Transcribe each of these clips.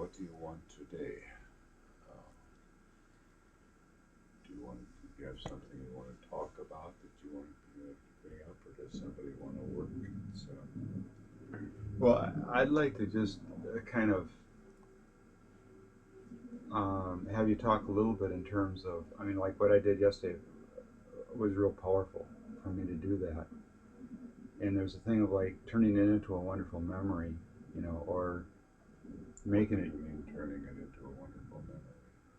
what do you want today? Do you have something you want to talk about that you want to bring up, or does somebody want to work? Well, I'd like to just kind of have you talk a little bit in terms of, I mean, like what I did yesterday was real powerful for me to do that. And there's a thing of like turning it into a wonderful memory, you know, or making it. What do you mean turning it into a wonderful memory?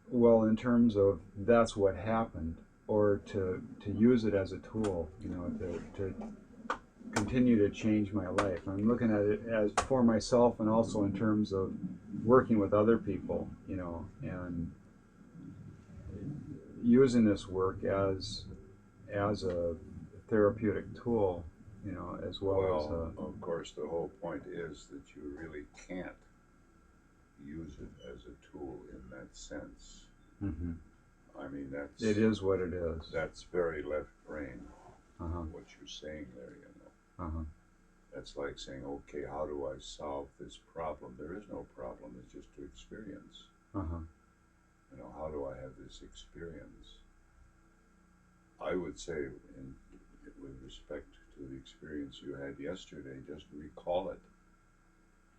Well, in terms of that's what happened, or to use it as a tool, you know, to continue to change my life. I'm looking at it as for myself and also in terms of working with other people, you know, and using this work as a therapeutic tool, you know, as well as a... Of course, the whole point is that you really can't use it as a tool in that sense. Mm-hmm. I mean, it is what it is. That's very left brain, uh-huh. what you're saying there, you know. Uh-huh. That's like saying, okay, how do I solve this problem? There is no problem, it's just to experience. Uh-huh. You know, how do I have this experience? I would say, with respect to the experience you had yesterday, just recall it,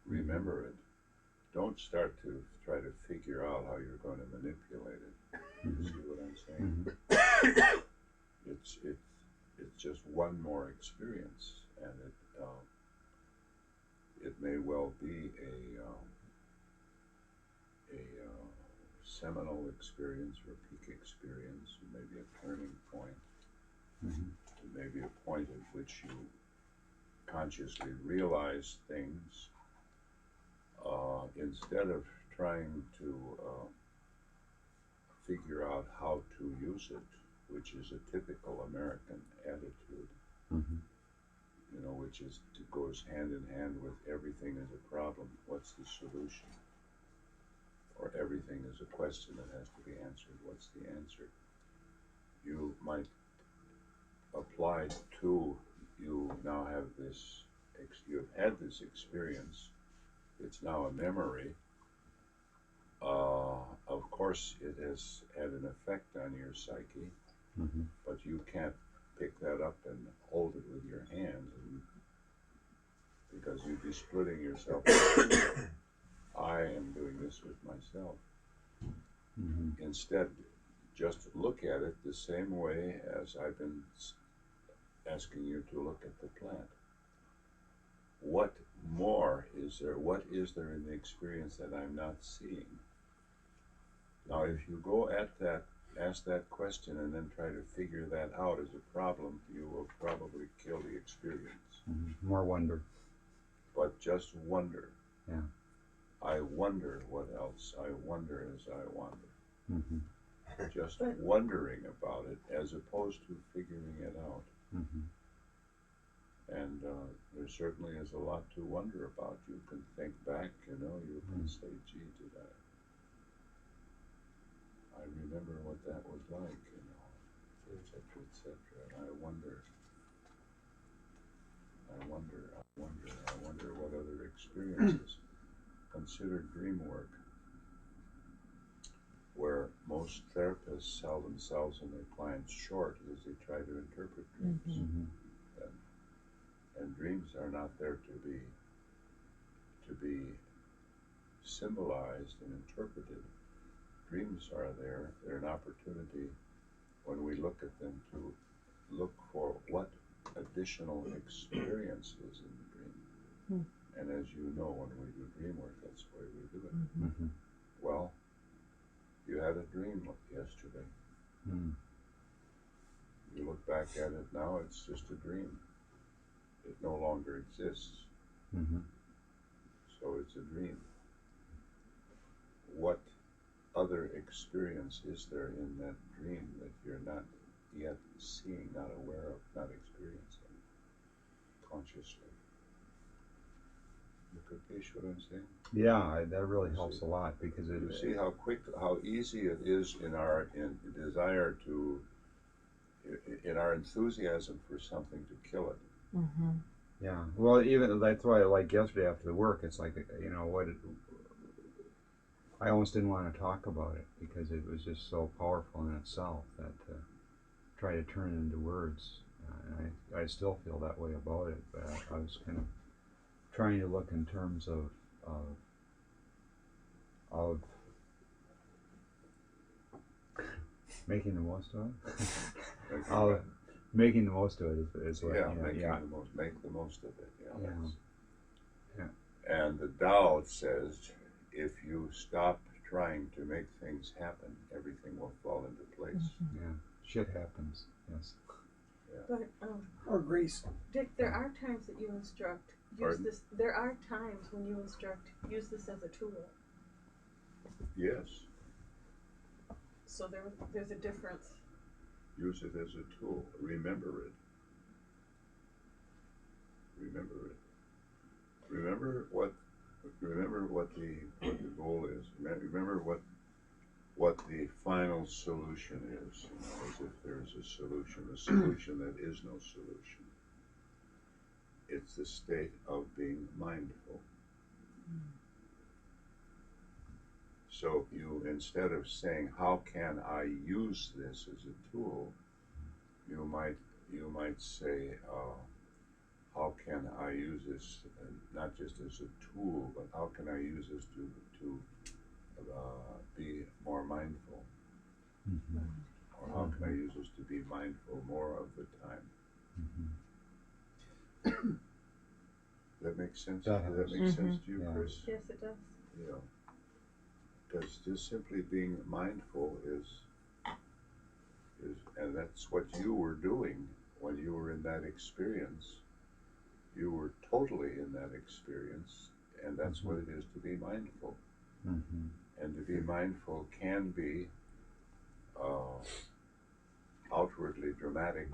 remember it. Don't start to try to figure out how you're going to manipulate it. Mm-hmm. You see what I'm saying? Mm-hmm. It's just one more experience, and it may well be a seminal experience or a peak experience. It may be a turning point. Mm-hmm. It may be a point at which you consciously realize things instead of trying to figure out how to use it, which is a typical American attitude. Mm-hmm. You know, which goes hand in hand with everything is a problem. What's the solution? Or everything is a question that has to be answered. What's the answer? You might apply to, you now have this, you've had this experience. It's now a memory. Of course, it has had an effect on your psyche, mm-hmm. but you can't pick that up and hold it with your hand, because you'd be splitting yourself. I am doing this with myself. Mm-hmm. Instead, just look at it the same way as I've been asking you to look at the plant. What more is there? What is there in the experience that I'm not seeing? Now, if you go at that, ask that question, and then try to figure that out as a problem, you will probably kill the experience. Mm-hmm. More wonder. But just wonder. Yeah. I wonder what else. I wonder as I wander. Mm-hmm. Just wondering about it as opposed to figuring it out. Mm-hmm. And there certainly is a lot to wonder about. You can think back, you know, you can say, gee, did I remember what that was like, you know, et cetera, and I wonder what other experiences. Consider dream work, where most therapists sell themselves and their clients short as they try to interpret dreams. Mm-hmm. And dreams are not there to be symbolized and interpreted. Dreams are there. They're an opportunity when we look at them to look for what additional experience is in the dream. Mm. And as you know, when we do dream work, that's the way we do it. Mm-hmm. Well, you had a dream yesterday. Mm. You look back at it now, it's just a dream. It no longer exists. Mm-hmm. So it's a dream. What other experience is there in that dream that you're not yet seeing, not aware of, not experiencing consciously? You capiche what I'm saying? Yeah, that really helps a lot, because it. You see how easy it is in our desire to, in our enthusiasm for something, to kill it. Mm-hmm. Yeah. Well, even that's why, like yesterday after the work, it's like, you know, I almost didn't want to talk about it because it was just so powerful in itself that try to turn it into words. And I still feel that way about it, but I was kind of trying to look in terms of making the most of it. Making the most of it is what. Make the most of it. Yeah. And the Tao says, if you stop trying to make things happen, everything will fall into place. Yeah, shit happens. Yes. Yeah. But Or grace. Dick, there are times that you instruct use this. There are times when you instruct use this as a tool. Yes. So there's a difference. Use it as a tool. Remember it. Remember it. Remember what the goal is. Remember what the final solution is. You know, as if there's a solution that is no solution. It's the state of being mindful. So you, instead of saying, how can I use this as a tool, you might say, how can I use this not just as a tool, but how can I use this to be more mindful? Or how can I use this to be mindful more of the time? That makes sense? Does that make sense to you, Chris? Yes, it does. Yeah. Because just simply being mindful is, and that's what you were doing when you were in that experience. You were totally in that experience, and that's what it is to be mindful. And to be mindful can be outwardly dramatic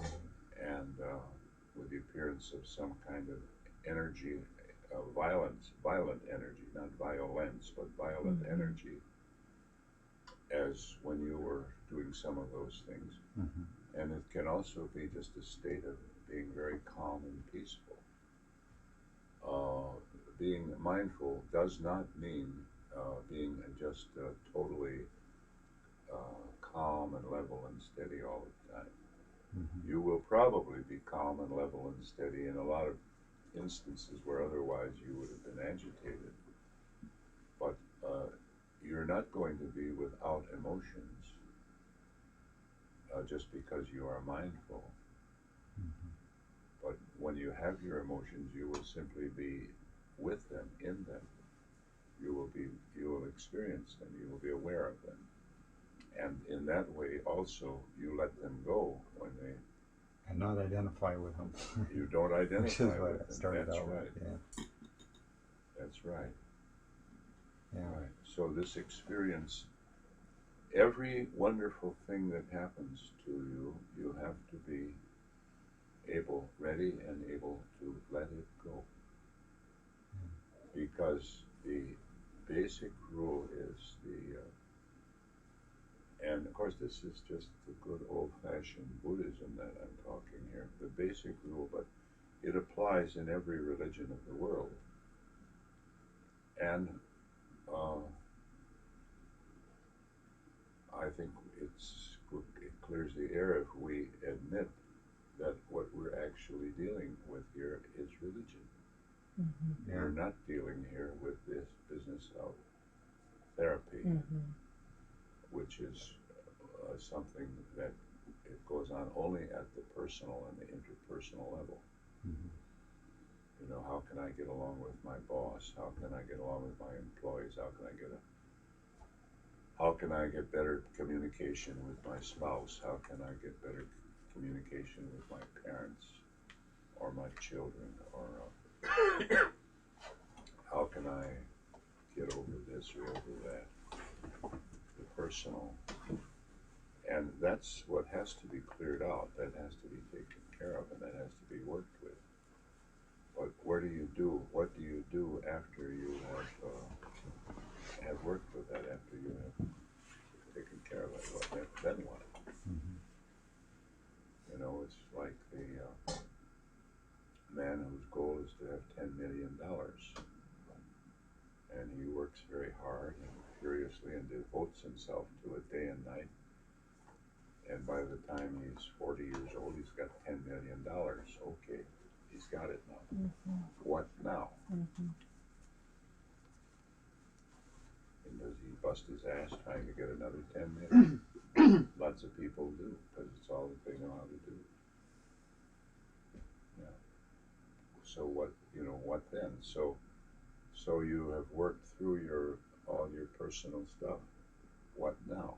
and with the appearance of some kind of energy, violent energy, not violence, but violent energy, as when you were doing some of those things. And it can also be just a state of being very calm and peaceful. Being mindful does not mean being just totally calm and level and steady all the time. You will probably be calm and level and steady in a lot of instances where otherwise you would have been agitated. But you're not going to be without emotions just because you are mindful. But when you have your emotions, you will simply be with them, in them. You will experience them, you will be aware of them. And in that way also you let them go when they... And not identify with them. You don't identify Which is what with it them. started That's out right. with. Yeah. That's right. Yeah. Right. So this experience, every wonderful thing that happens to you, you have to be ready and able to let it go. Because the basic rule is and of course this is just the good old-fashioned Buddhism that I'm talking here, the basic rule, but it applies in every religion of the world. And I think it clears the air if we admit that what we're actually dealing with here is religion. We're not dealing here with this business of therapy, which is something that it goes on only at the personal and the interpersonal level. You know, how can I get along with my boss? How can I get along with my employees? How can I get better communication with my spouse? How can I get better communication with my parents or my children? Or how can I get over this or over that? The personal. And that's what has to be cleared out. That has to be taken care of, and that has to be worked with. But what do you do after you have worked with that, after you have taken care of it? Then what? You know, it's like the man whose goal is to have $10 million. And he works very hard and furious seriously and devotes himself to it day and night. And by the time he's 40 years old, he's got $10 million. Okay, he's got it now. What now? And does he bust his ass trying to get another 10 million? Lots of people do, because it's all that they know how to do. Yeah. So what, what then? So you have worked through all your personal stuff. What now?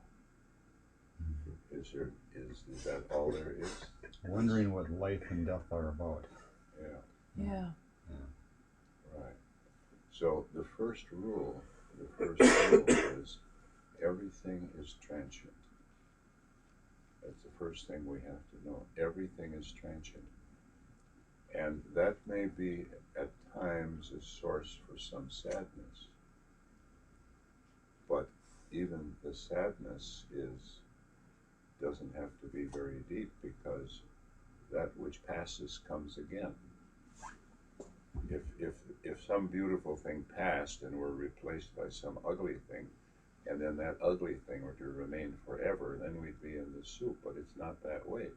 Is that all there is? Wondering what life and death are about. Yeah. Right. So the first rule is everything is transient. That's the first thing we have to know. Everything is transient. And that may be at times a source for some sadness. But even the sadness doesn't have to be very deep, because that which passes comes again. If some beautiful thing passed and were replaced by some ugly thing, and then that ugly thing were to remain forever, then we'd be in the soup. But it's not that way.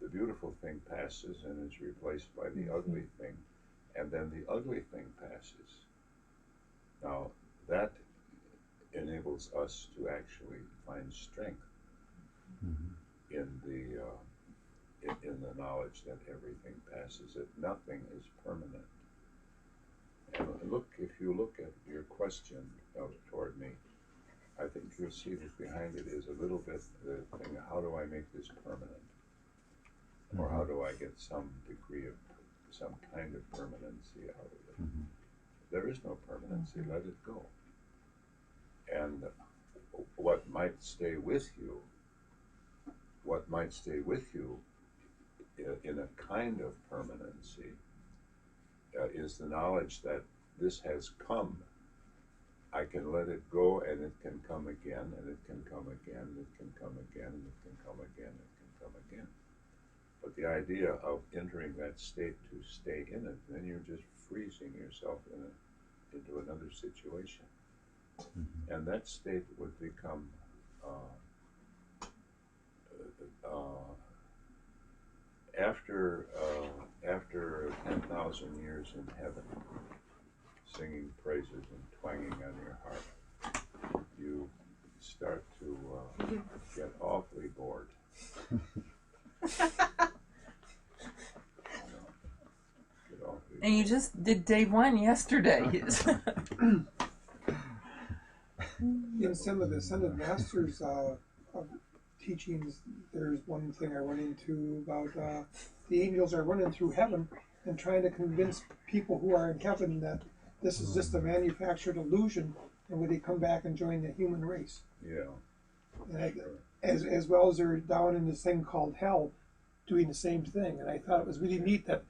The beautiful thing passes and is replaced by the ugly thing, and then the ugly thing passes. Now, that enables us to actually find strength in the knowledge that everything passes, that nothing is permanent. And if you look at your question toward me, I think you'll see that behind it is a little bit the thing, how do I make this permanent? Or how do I get some degree of, some kind of permanency out of it? There is no permanency, let it go. And what might stay with you in a kind of permanency is the knowledge that this has come. I can let it go, and it can come again, and it can come again, and it can come again, and it can come again, and it can come again. But the idea of entering that state to stay in it, then you're just freezing yourself into another situation. And that state would become after 10,000 years in heaven, singing praises and twanging on your harp, you start to get awfully bored. And you just did day one yesterday. In some of the Ascended Masters teachings, there's one thing I run into about the angels are running through heaven and trying to convince people who are in heaven that this is just a manufactured illusion, and when they come back and join the human race. Yeah. And as well as they're down in this thing called hell, doing the same thing. And I thought it was really neat that,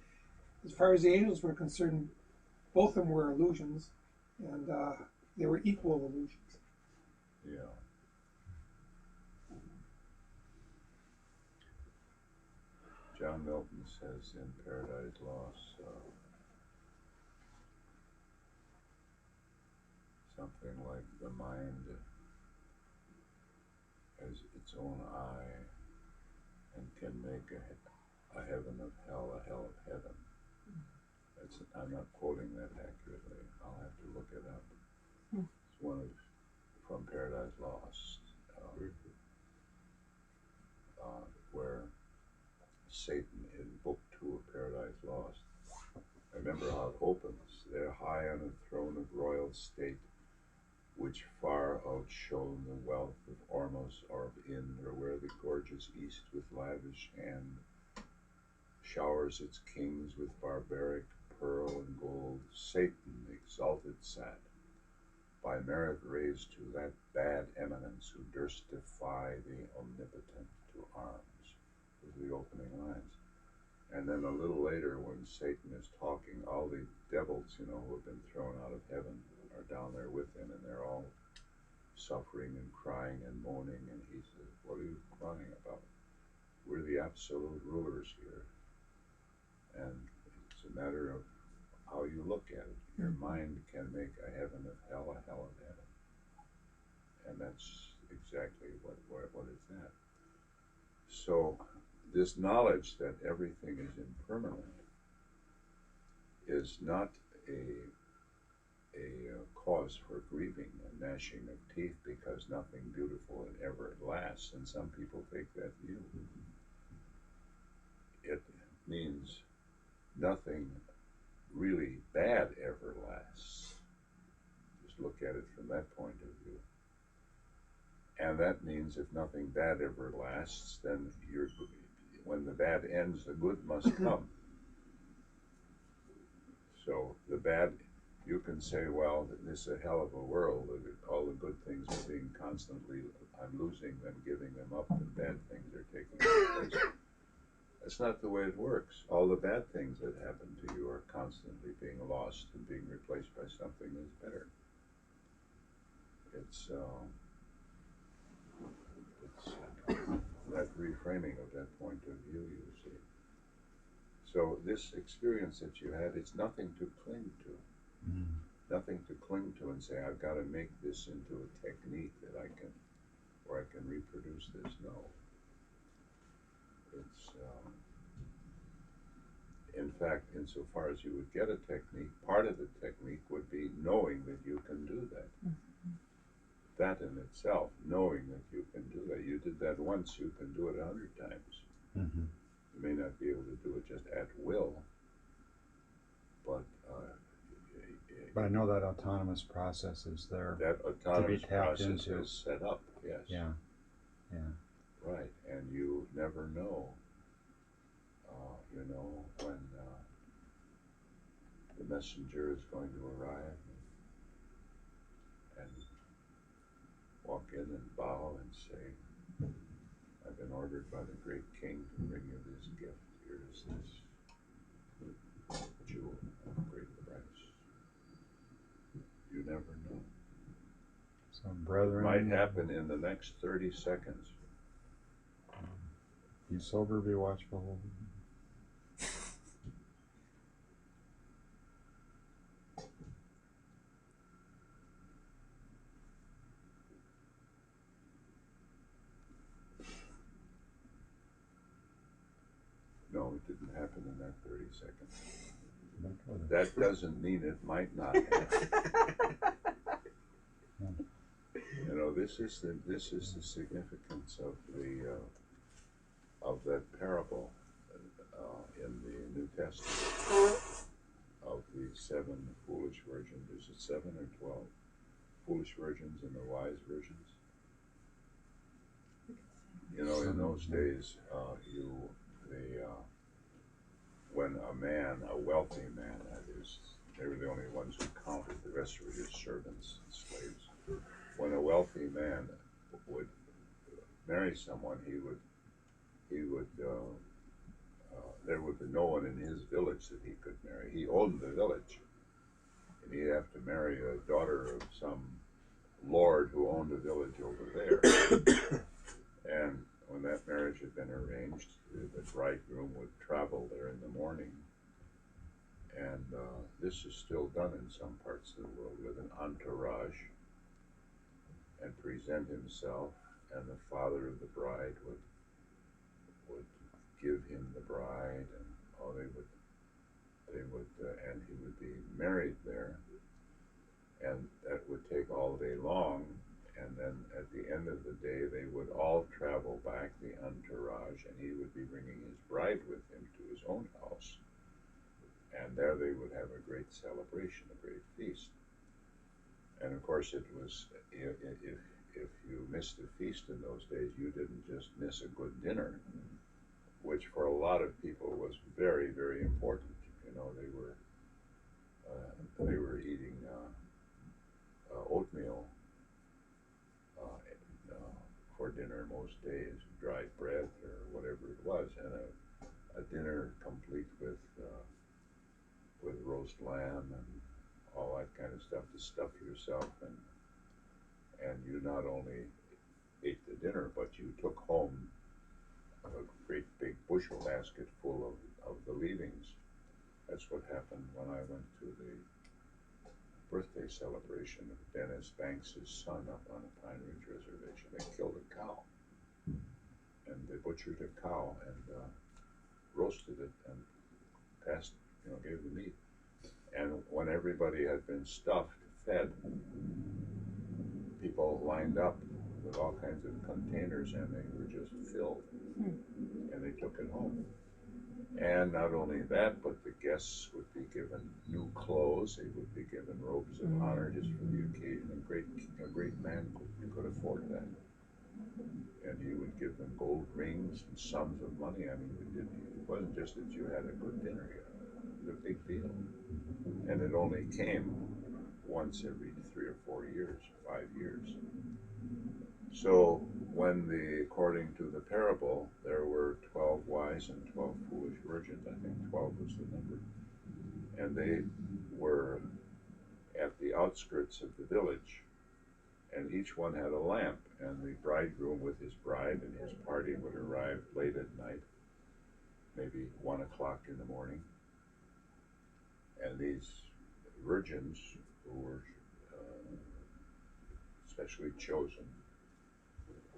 as far as the angels were concerned, both of them were illusions, and they were equal illusions. Yeah. John Milton says in Paradise Lost something like the mind has its own eye and can make a heaven of hell, a hell of heaven. I'm not quoting that accurately. I'll have to look it up. It's one from Paradise Lost, where Satan in Book 2 of Paradise Lost. I remember how it opens. They're high on a throne of royal state, which far outshone the wealth of Ormuz or of Indra, where the gorgeous East with lavish hand showers its kings with barbaric pearl and gold. Satan exalted sat, by merit raised to that bad eminence who durst defy the omnipotent to arms. Those are the opening lines. And then a little later, when Satan is talking, all the devils, who have been thrown out of heaven are down there with him, and they're all suffering and crying and moaning, and he says, what are you crying about? We're the absolute rulers here. And it's a matter of how you look at it. Your mind can make a heaven of hell, a hell of heaven. and that's exactly what it's at. So this knowledge that everything is impermanent is not a cause for grieving and gnashing of teeth because nothing beautiful ever lasts, and some people take that view. It means nothing really bad ever lasts. Just look at it from that point of view. And that means if nothing bad ever lasts, then when the bad ends, the good must come. So the bad, you can say, well, this is a hell of a world. All the good things are being constantly, I'm losing them, giving them up, and bad things are taking their place. That's not the way it works. All the bad things that happen to you are constantly being lost and being replaced by something that's better. It's that reframing of that point of view, you see. So this experience that you had, it's nothing to cling to. Mm. Nothing to cling to and say, I've got to make this into a technique that I can, or I can reproduce this. No. It's, in fact, insofar as you would get a technique, part of the technique would be knowing that you can do that. Mm-hmm. That in itself, knowing that you can do that. You did that once, you can do it 100 times. Mm-hmm. You may not be able to do it just at will, but I know that autonomous process is there. That autonomous to be tapped process into. is set up, yes. Yeah, yeah. Right, and you never know, when the messenger is going to arrive and walk in and bow and say, I've been ordered by the great king to bring you this gift. Here's this jewel of great price. You never know. So, brethren, It might happen in the next 30 seconds. Be sober, be watchful. No, it didn't happen in that 30 seconds. That doesn't mean it might not happen. This is the significance of that parable in the New Testament of the 7 foolish virgins. Is it 7 or 12? Foolish virgins and the wise virgins. In those days, when a wealthy man, that is, they were the only ones who counted. The rest were just servants and slaves. When a wealthy man would marry someone, there would be no one in his village that he could marry. He owned the village, and he'd have to marry a daughter of some lord who owned a village over there. And when that marriage had been arranged, the bridegroom would travel there in the morning. And this is still done in some parts of the world with an entourage, and present himself, and the father of the bride would give him the bride, and and he would be married there, and that would take all day long. And then at the end of the day, they would all travel back, the entourage, and he would be bringing his bride with him to his own house. And there they would have a great celebration, a great feast. And of course, it was, if you missed a feast in those days, you didn't just miss a good dinner, which for a lot of people was very, very important. They were eating oatmeal for dinner most days, dried bread or whatever it was, and a dinner complete with roast lamb and all that kind of stuff to stuff yourself, and you not only ate the dinner, but you took home a great big bushel basket full of the leavings. That's what happened when I went to the birthday celebration of Dennis Banks' son up on a Pine Ridge reservation. They killed a cow, and they butchered a cow and roasted it and passed, gave the meat. And when everybody had been stuffed, fed, people lined up with all kinds of containers, and they were just filled, and they took it home. And not only that, but the guests would be given new clothes. They would be given robes of honor just for the occasion. A great man could afford that. And he would give them gold rings and sums of money. I mean, it wasn't just that you had a good dinner here. It was a big deal. And it only came once every 3 or 4 years, 5 years. So according to the parable, there were 12 wise and 12 foolish virgins. I think 12 was the number. And they were at the outskirts of the village, and each one had a lamp, and the bridegroom with his bride and his party would arrive late at night, maybe 1 o'clock in the morning. And these virgins, who were specially chosen,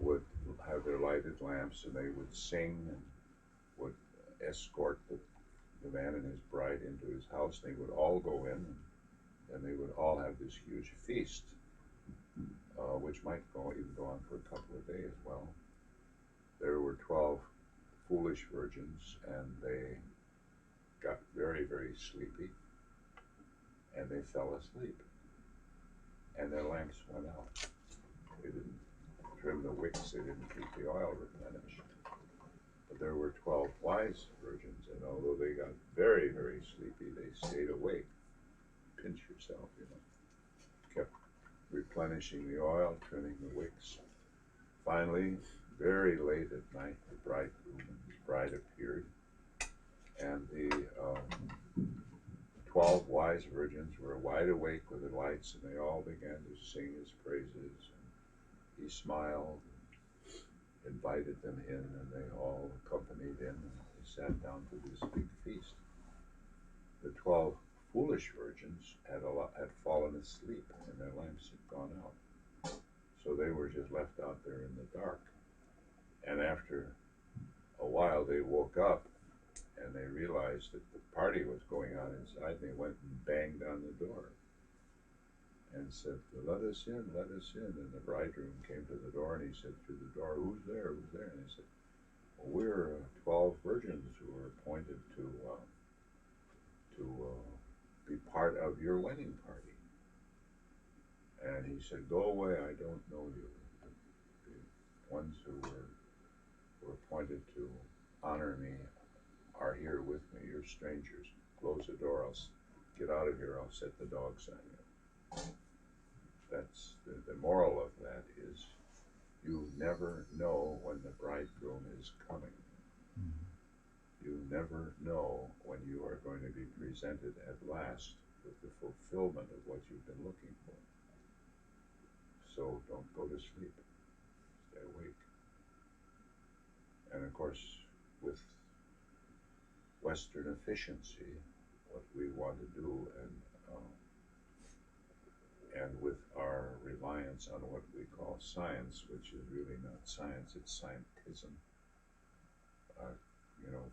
would have their lighted lamps, and they would sing and would escort the man and his bride into his house. They would all go in, and they would all have this huge feast, which might even go on for a couple of days. Well, there were 12 foolish virgins, and they got very, very sleepy, and they fell asleep, and their lamps went out. They didn't trim the wicks, they didn't keep the oil replenished. But there were 12 wise virgins, and although they got very, very sleepy, they stayed awake. Pinch yourself, kept replenishing the oil, trimming the wicks. Finally, very late at night, the bridegroom and his bride appeared, and the 12 wise virgins were wide awake with their lights, and they all began to sing his praises. He smiled, invited them in, and they all accompanied him, and they sat down to this big feast. The 12 foolish virgins had fallen asleep, and their lamps had gone out. So they were just left out there in the dark. And after a while, they woke up, and they realized that the party was going on inside. They went and banged on the door and said, let us in, let us in. And the bridegroom came to the door, and he said through the door, who's there, who's there? And they said, well, we're 12 virgins who were appointed to be part of your wedding party. And he said, go away, I don't know you. The ones who were appointed to honor me are here with me. You're strangers. Close the door. I'll get out of here. I'll set the dogs on you. That's the moral of that is you never know when the bridegroom is coming. You never know when you are going to be presented at last with the fulfillment of what you've been looking for. So don't go to sleep. Stay awake. And of course, with Western efficiency, what we want to do, and with our reliance on what we call science, which is really not science, it's scientism.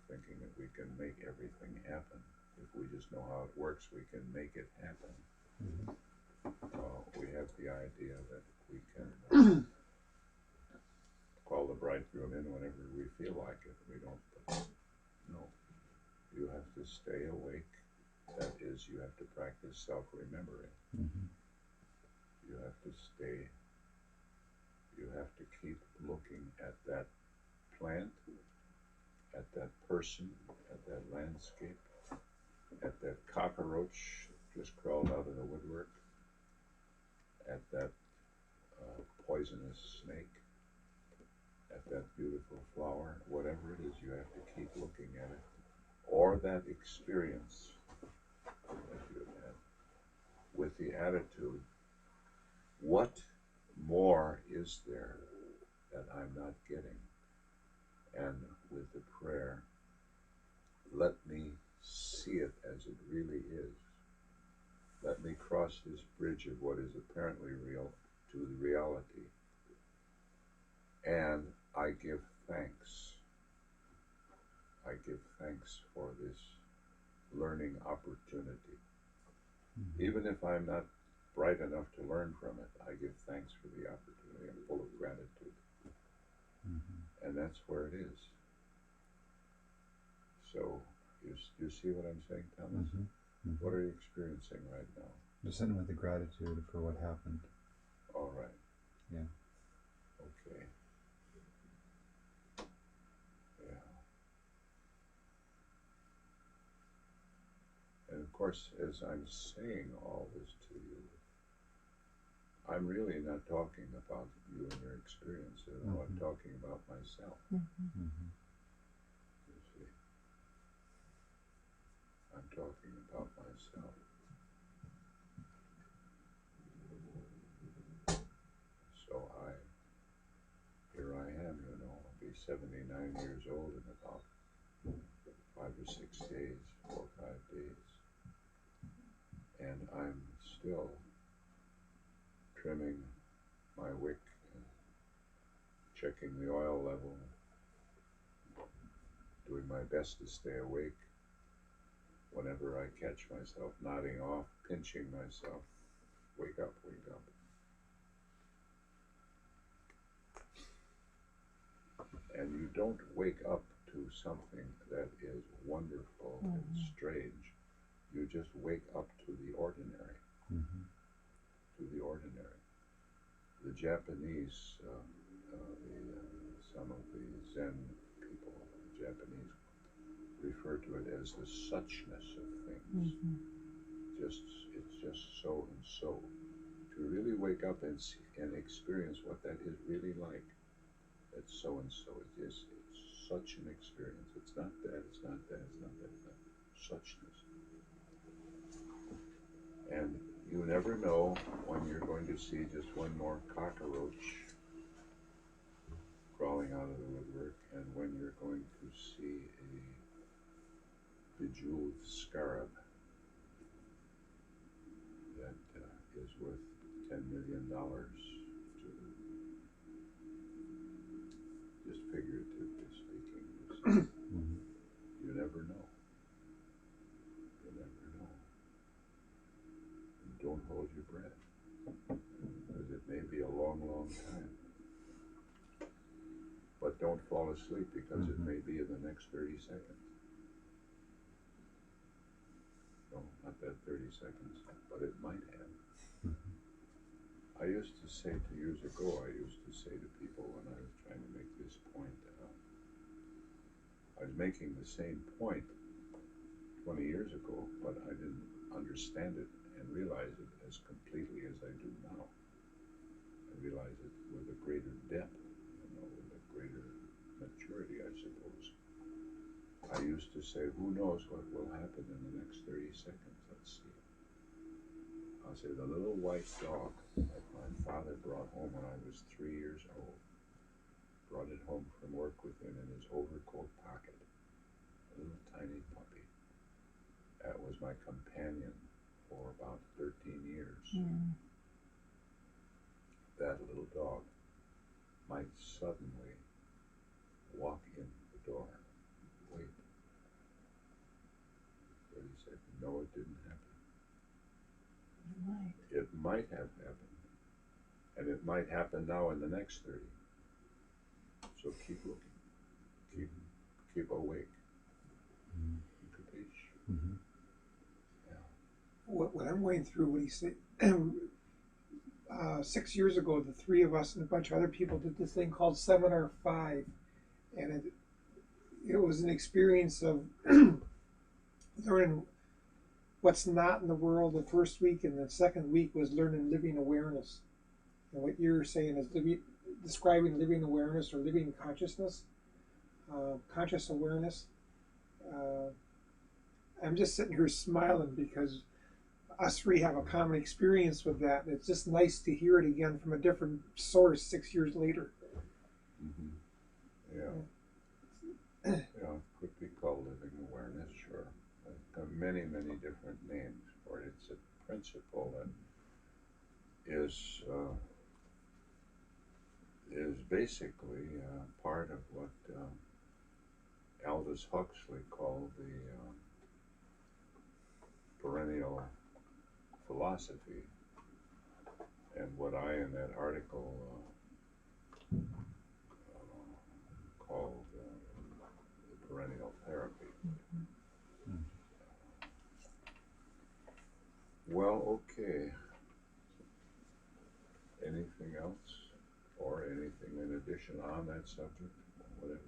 Thinking that we can make everything happen. If we just know how it works, we can make it happen. We have the idea that we can call the bridegroom in whenever we feel like it. We don't. No. You have to stay awake. That is, you have to practice self-remembering. You have to stay. You have to keep looking at that plant, at that person, at that landscape, at that cockroach just crawled out of the woodwork, at that poisonous snake, at that beautiful flower, whatever it is, you have to keep looking at it. Or that experience that you have had with the attitude, what more is there that I'm not getting? And with the prayer, let me see it as it really is. Let me cross cross this bridge of what is apparently real to the reality. And I give thanks. I give thanks for this learning opportunity. Even if I'm not bright enough to learn from it, I give thanks for the opportunity. I'm full of gratitude. And that's where it is. So, you see what I'm saying, Thomas? What are you experiencing right now? Just sitting with the gratitude for what happened. All right. Yeah. Okay. Yeah. And of course, as I'm saying all this to you, I'm really not talking about you and your experience at all. I'm talking about myself. You see. I'm talking about myself. So here I am, you know, I'll be 79 years old in about 5 or 6 days, 4 or 5 days. And I'm still trimming my wick and checking the oil level, doing my best to stay awake. Whenever I catch myself nodding off, pinching myself, wake up, wake up. And you don't wake up to something that is wonderful and strange. You just wake up to the ordinary. To the ordinary. The Japanese, some of the Zen people, the Japanese, refer to it as the suchness of things. It's just so and so. To really wake up and see, and experience what that is really like. It's so and so. It's such an experience. It's not that, it's not that, it's not that, it's not suchness. And you never know when you're going to see just one more cockroach crawling out of the woodwork, and when you're going to see a bejeweled scarab that is worth $10 million to, just figuratively speaking. You never know. You never know. And don't hold your breath, because it may be a long, long time. But don't fall asleep, because it may be in the next 30 seconds. No, not that 30 seconds, but it might have. I used to say, years ago, I used to say to people when I was trying to make this point, I was making the same point 20 years ago, but I didn't understand it and realize it as completely as I do now. I realize it with a greater depth, with a greater maturity, I suppose. I used to say, who knows what will happen in the next 30 seconds? Let's see. I'll say the little white dog that my father brought home when I was 3 years old, brought it home from work with him in his overcoat pocket. A little tiny puppy. That was my companion for about 13 years. That little dog might suddenly walk in the door. Wait. 30 seconds. No, it didn't happen. It might have happened. And it might happen now in the next 30. So keep looking. Keep awake. Capiche? Yeah. What I'm going through, what he said, 6 years ago, the three of us and a bunch of other people did this thing called Seminar 5. And it was an experience of learning what's not in the world the first week, and the second week was learning living awareness. And what you're saying is describing living awareness or living consciousness, conscious awareness. I'm just sitting here smiling because us three have a common experience with that. And it's just nice to hear it again from a different source 6 years later. Yeah. Yeah, it could be called living awareness, sure. There are many, many different names for it. It's principle and is basically part of what Aldous Huxley called the perennial philosophy, and what I in that article called the perennial therapy. Well, okay. Anything else or anything in addition on that subject? Whatever.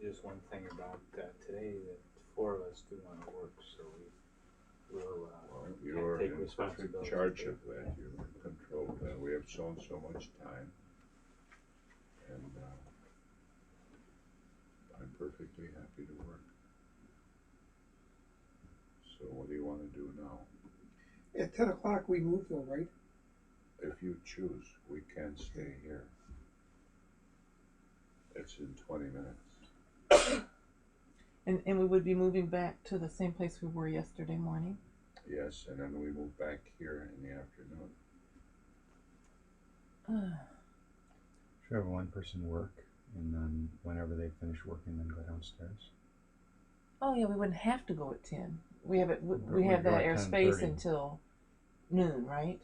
Just one thing about today, that 4 of us do want to work, so we will Well, you're take in perfect responsibility. charge of that. You control that. We have so much time, and I'm perfectly happy to work. So what do you want to do now? At 10 o'clock we move though, right? If you choose, we can stay here. It's in 20 minutes. And we would be moving back to the same place we were yesterday morning. Yes, and then we move back here in the afternoon. Should have one person work, and then whenever they finish working, then go downstairs. Oh yeah, we wouldn't have to go at 10. We have it. We We have go that at airspace 10:30. until noon, right?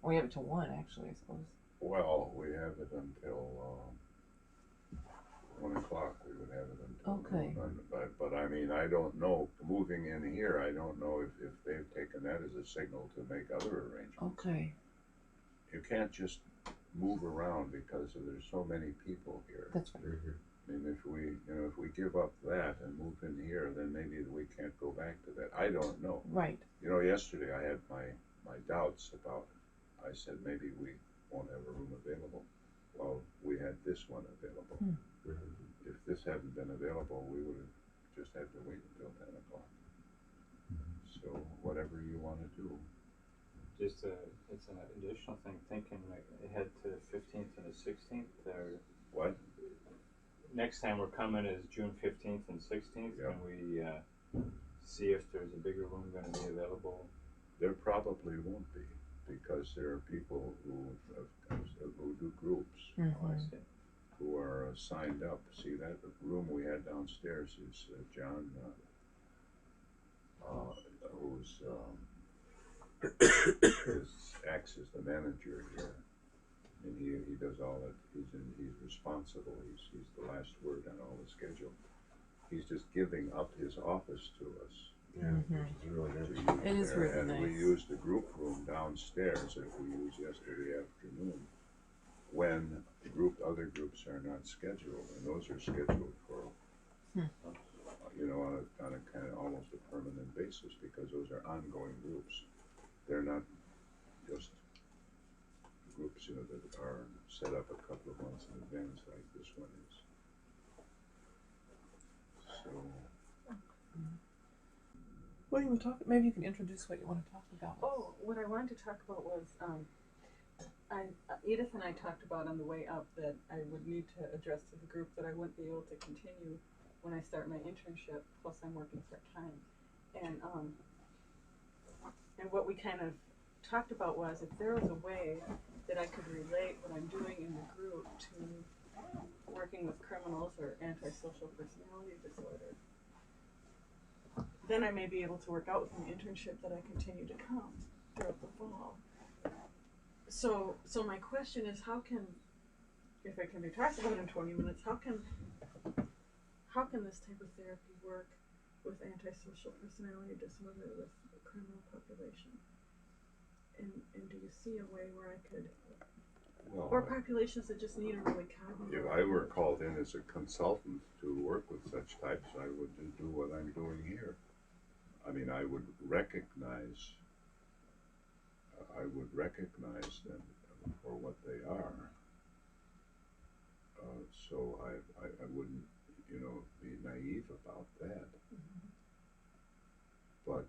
Or we have it till 1, actually, I suppose. Well, we have it until 1 o'clock. We would have it until Okay. noon. But I mean, I don't know. Moving in here, I don't know if they've taken that as a signal to make other arrangements. Okay. You can't just move around because there's so many people here. That's right. I mean, if we give up that and move in here, then maybe we can't go back to that. I don't know. Right. Yesterday I had my doubts about. I said maybe we won't have a room available. Well, we had this one available. If this hadn't been available, we would have just had to wait until 10 o'clock. So whatever you want to do. Just it's an additional thing, thinking ahead to the 15th and the 16th. What? Next time we're coming is June 15th and 16th. Yeah. Can we see if there's a bigger room going to be available? There probably won't be, because there are people who do groups. Oh, I see. Who are signed up. See, that room we had downstairs is John, who's acts as the manager here, and he does all that. He's responsible. He's the last word on all the schedule. He's just giving up his office to us. It's really to good. use It is there. really And nice. we used the group room downstairs that we used yesterday afternoon, when other groups are not scheduled, and those are scheduled for, on a kind of almost a permanent basis, because those are ongoing groups. They're not just groups, that are set up a couple of months in advance like this one is. So, What do you want to talk? Maybe you can introduce what you want to talk about. Oh, what I wanted to talk about was, Edith and I talked about on the way up that I would need to address to the group that I wouldn't be able to continue when I start my internship, plus I'm working part-time. And what we kind of talked about was, if there was a way that I could relate what I'm doing in the group to working with criminals or antisocial personality disorder, then I may be able to work out with my internship that I continue to come throughout the fall. So my question is, how can, if it can be talked about in 20 minutes, how can this type of therapy work with antisocial personality disorder with the criminal population? And do you see a way where I could, well, or populations that just need a really cognitive? if I were called in as a consultant to work with such types, I would do what I'm doing here. I mean, I would recognize them for what they are. So I wouldn't, be naive about that. But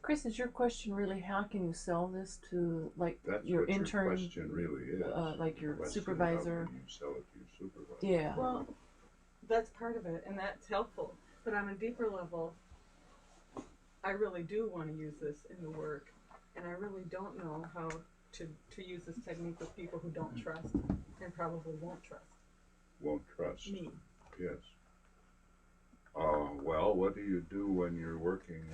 Chris, is your question really how can you sell this to that's your what intern, your question really is. like your The question supervisor? How can you sell it to your supervisor? Yeah. Well, that's part of it, and that's helpful. But on a deeper level, I really do want to use this in the work, and I really don't know how to use this technique with people who don't trust and probably won't trust. Won't trust. Me. Yes. Well, what do you do when you're working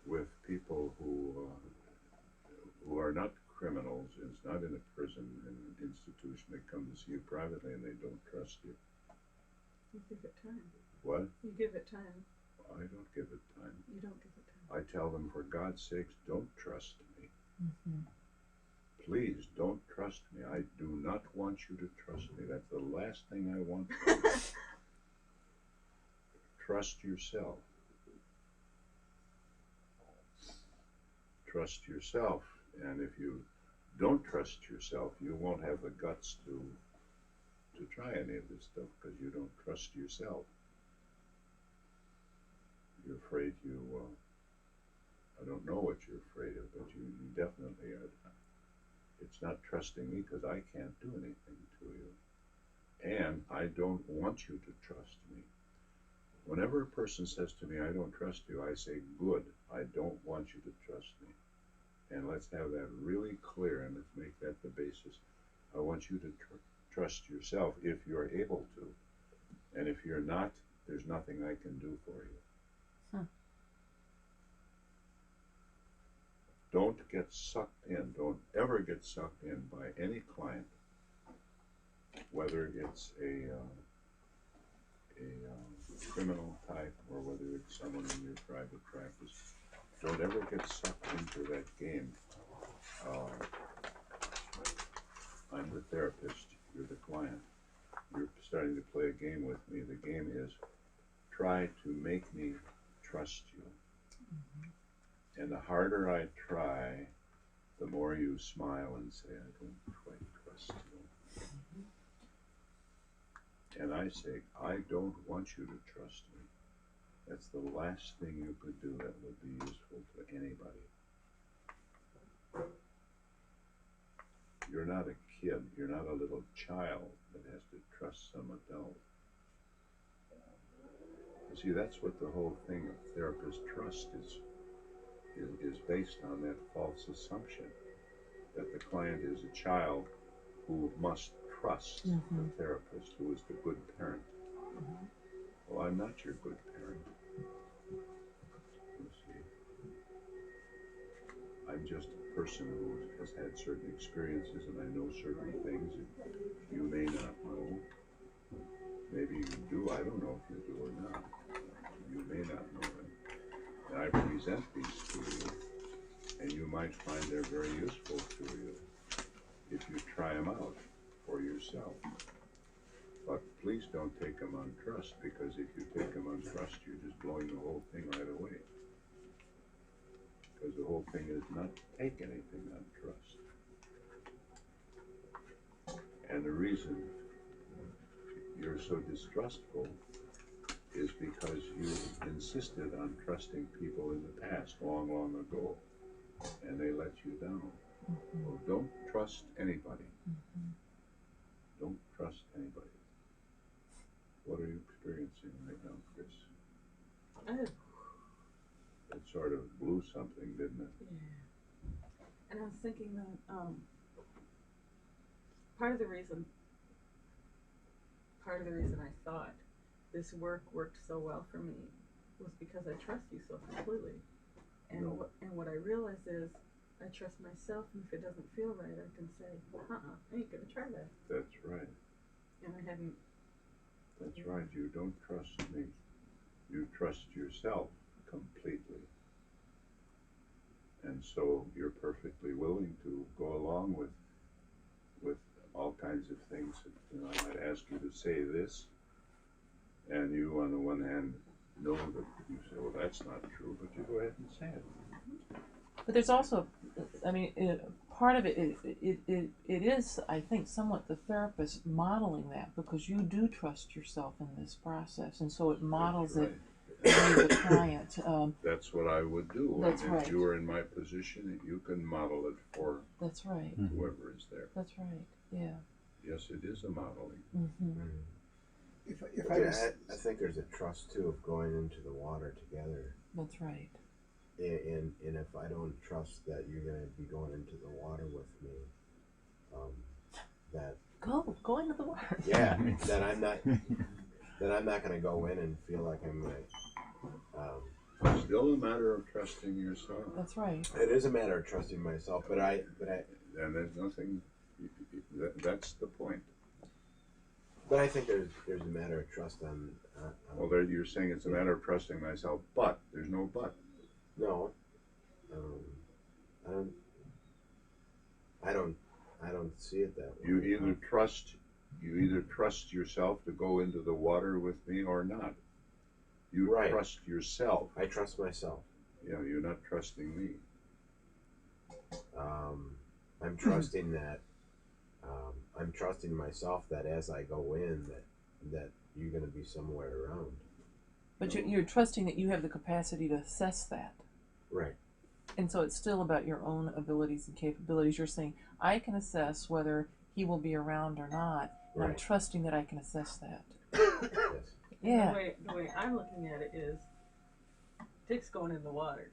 with people who are not criminals? It's not in a prison, in an institution. They come to see you privately and they don't trust you. You give it time. What? You give it time. I don't give it time. You don't give it time. I tell them, for God's sakes, don't trust me. Mm-hmm. Please don't trust me. I do not want you to trust me. That's the last thing I want from you. Trust yourself. Trust yourself. And if you don't trust yourself, you won't have the guts to try any of this stuff because you don't trust yourself. You're afraid I don't know what you're afraid of, but you definitely are. It's not trusting me because I can't do anything to you. And I don't want you to trust me. Whenever a person says to me, I don't trust you, I say, good, I don't want you to trust me. And let's have that really clear, and let's make that the basis. I want you to trust yourself if you're able to. And if you're not, there's nothing I can do for you. Don't get sucked in. Don't ever get sucked in by any client, whether it's a criminal type or whether it's someone in your private practice. Don't ever get sucked into that game. I'm the therapist. You're the client. You're starting to play a game with me. The game is try to make me trust you. Mm-hmm. And the harder I try, the more you smile and say, I don't quite trust you. Mm-hmm. And I say, I don't want you to trust me. That's the last thing you could do that would be useful to anybody. You're not a kid. You're not a little child that has to trust some adult. You see, that's what the whole thing of therapist trust is based on, that false assumption that the client is a child who must trust mm-hmm. the therapist, who is the good parent. Mm-hmm. Well, I'm not your good parent. You see, I'm just a person who has had certain experiences, and I know certain things that you may not know. Maybe you do. I don't know if you do or not. You may not know them. And I present these to you, and you might find they're very useful to you if you try them out for yourself. But please don't take them on trust, because if you take them on trust, you're just blowing the whole thing right away. Because the whole thing is not to take anything on trust. And the reason you're so distrustful is because you insisted on trusting people in the past, long, long ago, and they let you down. Mm-hmm. Well, don't trust anybody. Mm-hmm. Don't trust anybody. What are you experiencing right now, Chris? It sort of blew something, didn't it? Yeah. And I was thinking that part of the reason I thought this work worked so well for me was because I trust you so completely. And No. what I realized is I trust myself, and if it doesn't feel right, I can say, I ain't gonna try that. That's right. And I hadn't. That's right. You don't trust me. You trust yourself completely. And so you're perfectly willing to go along with all kinds of things. I might ask you to say this, and you, on the one hand, know that you say, well, that's not true, but you go ahead and say it. But there's also, I mean, part of it is, I think, somewhat the therapist modeling that, because you do trust yourself in this process, and so it models right. it to the client. That's what I would do. That's if right. you are in my position, you can model it for That's right. whoever is there. That's right. Yeah. Yes, it is a modeling. Mm-hmm. if I was, I think there's a trust too of going into the water together. That's right. And if I don't trust that you're going to be going into the water with me, that Go into the water. yeah, that I'm not going to go in and feel like I'm going to. It's still a matter of trusting yourself. That's right. It is a matter of trusting myself, but I. And there's nothing. That's the point. But I think there's a matter of trust on. Well, there, you're saying it's a matter of trusting myself, but there's no but. No, I don't see it that way. You either trust yourself to go into the water with me or not. You Right. trust yourself. I trust myself. Yeah, you're not trusting me. I'm trusting that. I'm trusting myself that as I go in, that you're going to be somewhere around. But you're trusting that you have the capacity to assess that. Right. And so it's still about your own abilities and capabilities. You're saying, I can assess whether he will be around or not. And I'm Right. trusting that I can assess that. Yes. Yeah. The way I'm looking at it is, Dick's going in the water,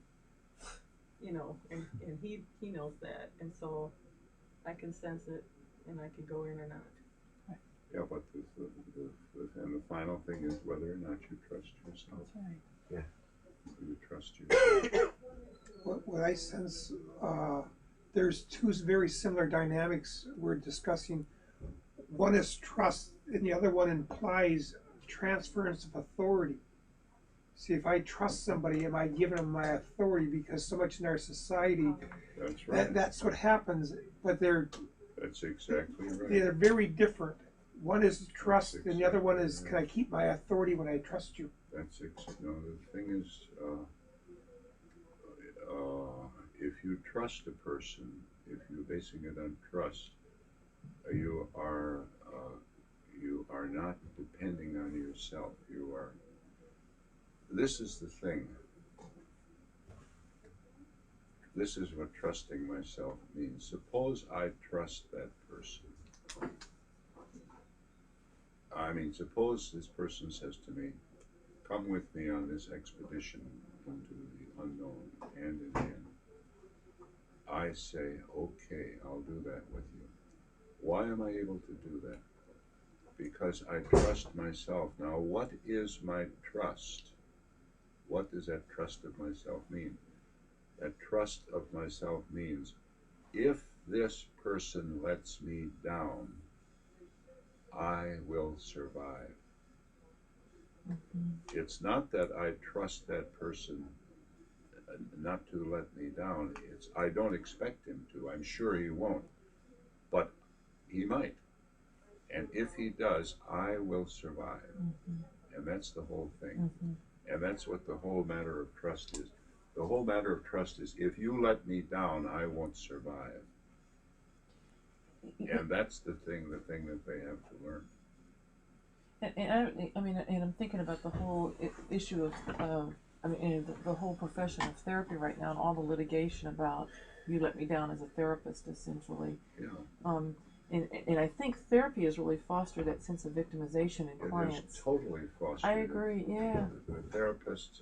you know, and he knows that, and so I can sense it, and I can go in or not. Yeah, but and the final thing is whether or not you trust yourself. That's right. You trust yourself. what I sense, there's two very similar dynamics we're discussing. One is trust, and the other one implies transference of authority. See, if I trust somebody, am I giving them my authority? Because so much in our society, That's right. that's what happens. But That's exactly right. they're very different. One is trust, and the other one is, can I keep my authority when I trust you? No, the thing is, if you trust a person, if you're basing it on trust, you are not depending on yourself. You are. This is the thing. This is what trusting myself means. Suppose I trust that person. I mean, suppose this person says to me, come with me on this expedition into the unknown, hand in hand. I say, okay, I'll do that with you. Why am I able to do that? Because I trust myself. Now, what is my trust? What does that trust of myself mean? That trust of myself means, if this person lets me down, I will survive. Mm-hmm. It's not that I trust that person not to let me down. It's I don't expect him to. I'm sure he won't. But he might. And if he does, I will survive. Mm-hmm. And that's the whole thing. Mm-hmm. And that's what the whole matter of trust is. The whole matter of trust is, if you let me down, I won't survive. And that's the thing that they have to learn. And I'm thinking about the whole issue of, the whole profession of therapy right now, and all the litigation about you let me down as a therapist, essentially. Yeah. And I think therapy has really fostered that sense of victimization in clients. It is totally fostered. I agree. Yeah. The therapist,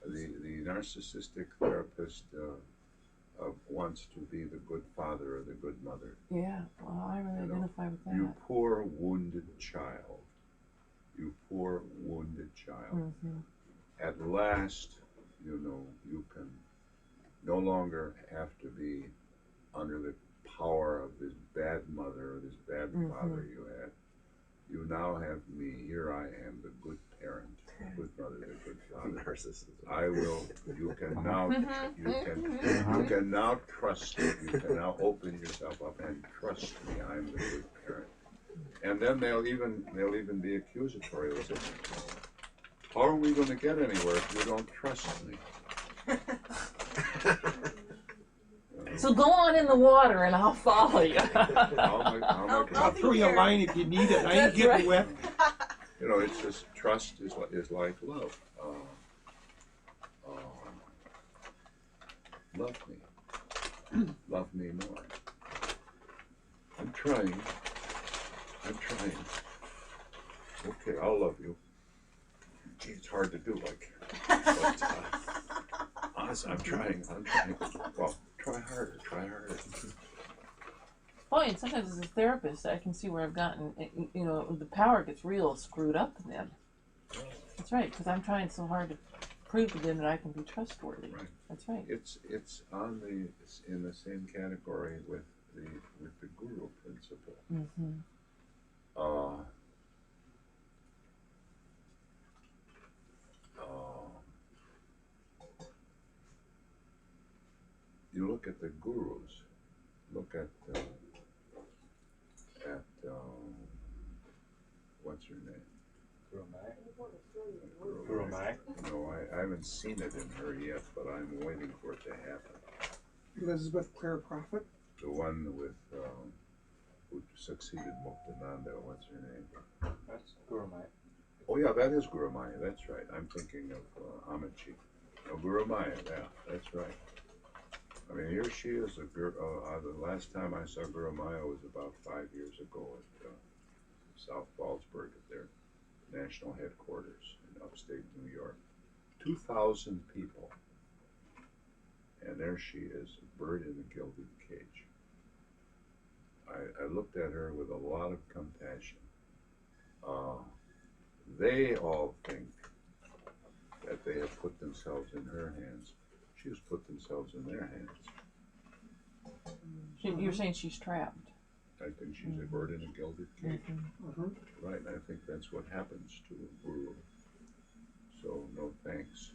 the narcissistic therapist wants to be the good father or the good mother. Yeah. Well, I really identify with that. You poor wounded child. You poor wounded child. Mm-hmm. At last, you can no longer have to be under the power of this bad mother or this bad father you had. You now have me. Here I am, the good parent, the good mother, the good father. Narcissism. I will. You can now. You can now trust me. You can now open yourself up and trust me. I'm the good parent. And then they'll even be accusatory. They'll say, how are we going to get anywhere if you don't trust me? So go on in the water and I'll follow you. I'll throw you a line if you need it. I ain't getting wet. It's just trust is like love. Love me. Love me more. I'm trying. Okay, I'll love you. Gee, it's hard to do, like. But, honestly, I'm trying. Well, try harder. Oh, and sometimes as a therapist, I can see where I've gotten, you know, the power gets real screwed up then. That's right, because I'm trying so hard to prove to them that I can be trustworthy. Right. That's right. It's in the same category with the guru principle. Mm-hmm. You look at the gurus. Look at what's her name? Guru Mai. No, I haven't seen it in her yet, but I'm waiting for it to happen. Elizabeth Clare Prophet. The one with who succeeded Muktananda. What's her name? That's Guru Mai. Oh yeah, that is Guru Maya. That's right. I'm thinking of Amachi. No, Guru Maya. Yeah, that's right. I mean, here she is. The last time I saw Guru Maya was about 5 years ago at South Fallsburg at their national headquarters in upstate New York. 2,000 people. And there she is, a bird in a gilded cage. I looked at her with a lot of compassion. They all think that they have put themselves in her hands. She has put themselves in their hands. You're saying she's trapped. I think she's a bird in a gilded cage. Mm-hmm. Right, and I think that's what happens to a guru. So, no thanks.